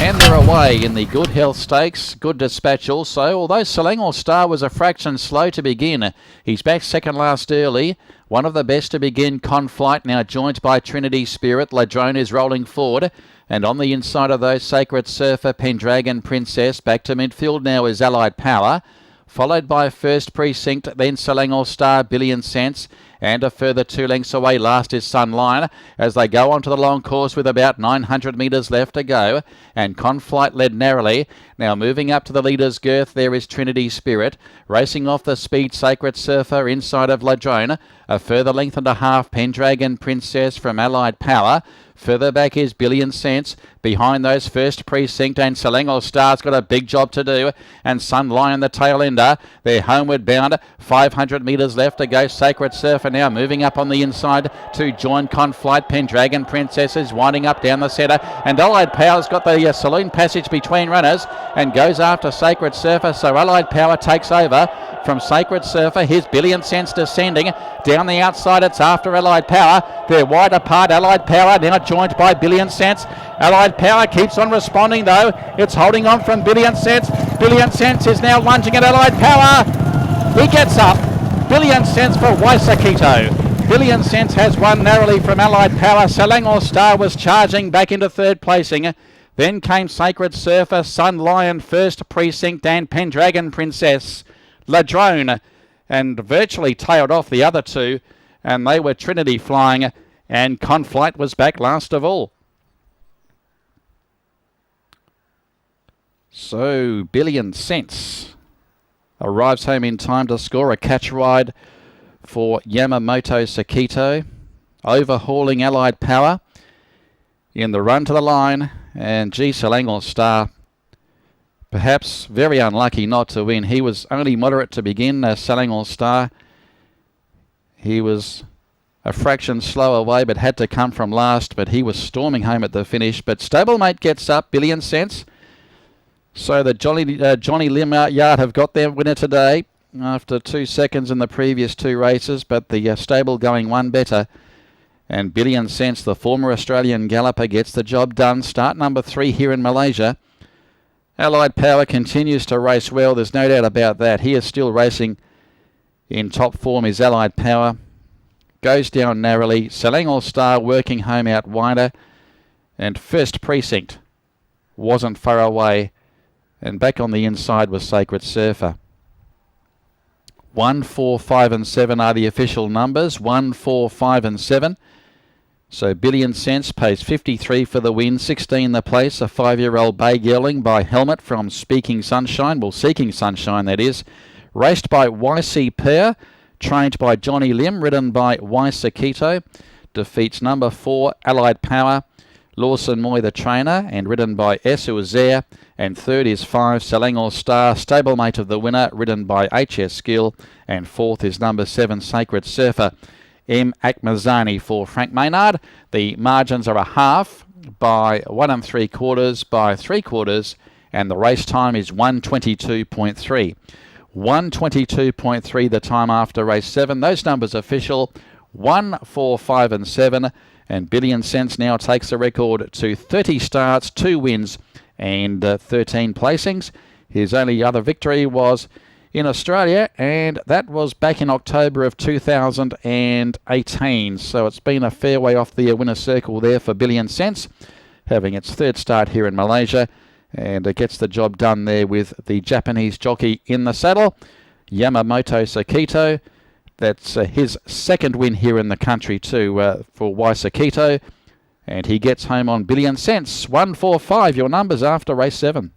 And they're away in the Good Health Stakes. Good Dispatch also. Although Selangor Star was a fraction slow to begin, he's back second last early. One of the best to begin, Conflight, now joined by Trinity Spirit. Ladrone is rolling forward. And on the inside of those, Sacred Surfer, Pendragon Princess. Back to midfield now is Allied Power. Followed by First Precinct, then Selangor Star, Billion Cents. And a further 2 lengths away, last is Sunline, as they go onto the long course with about 900 metres left to go. And Conflight led narrowly. Now moving up to the leader's girth, there is Trinity Spirit. Racing off the speed, Sacred Surfer inside of Ladrone. A further length and a half, Pendragon Princess from Allied Power. Further back is Billion Cents. Behind those, First Precinct and Selangor Star's got a big job to do. And Sunlion, the tail ender. They're homeward bound. 500 metres left to go. Sacred Surfer now moving up on the inside to join Conflight. Pendragon Princess is winding up down the centre. And Allied Power's got the saloon passage between runners and goes after Sacred Surfer. So Allied Power takes over from Sacred Surfer. Here's Billion Cents descending. Down the outside, it's after Allied Power. They're wide apart. Allied Power now joined by Billion Cents. Allied Power keeps on responding though. It's holding on from Billion Cents. Billion Cents is now lunging at Allied Power. He gets up. Billion Cents for Waisakito. Billion Cents has won narrowly from Allied Power. Selangor Star was charging back into third placing. Then came Sacred Surfer, Sunlion, First Precinct and Pendragon Princess. Ladrone, and virtually tailed off the other two, and they were Trinity Flying, and Conflight was back last of all. So Billion Cents arrives home in time to score a catch ride for Yamamoto Sakito, overhauling Allied Power in the run to the line. And Selangor Star, perhaps very unlucky not to win. He was only moderate to begin, Selangor Star. He was a fraction slow away, but had to come from last. But he was storming home at the finish. But Stablemate gets up, Billion Cents. So the Johnny Lim Yard have got their winner today after 2 seconds in the previous 2 races. But the stable going one better. And Billion Cents, the former Australian galloper, gets the job done. Start number 3 here in Malaysia. Allied Power continues to race well. There's no doubt about that. He is still racing in top form. Is Allied Power. Goes down narrowly. Selangor Star working home out wider. And First Precinct wasn't far away. And back on the inside was Sacred Surfer. 1, 4, 5 and 7 are the official numbers. 1, 4, 5 and 7. So Billion Cents pays 53 for the win, 16 the place, a 5-year-old bay gelding by Helmet from Seeking Sunshine, that is. Raced by YC Per, trained by Johnny Lim, ridden by Waisakito. Defeats number 4, Allied Power, Lawson Moy the trainer, and ridden by Esu Azair. And third is 5, Selangor Star, stablemate of the winner, ridden by HS Skill. And fourth is number 7, Sacred Surfer, M. Akmazani for Frank Maynard. The margins are a half by 1 3/4 by 3/4, and the race time is 1:22.3. 1:22.3 the time after race 7. Those numbers official. 1, 4, 5 and 7. And Billion Cents now takes the record to 30 starts, 2 wins and 13 placings. His only other victory was in Australia, and that was back in October of 2018. So it's been a fair way off the winner's circle there for Billion Cents, having its 3rd start here in Malaysia, and it gets the job done there with the Japanese jockey in the saddle, Yamamoto Sakito. That's his 2nd win here in the country too for Waisakito, and he gets home on Billion Cents. 1, 4, 5, your numbers after race 7.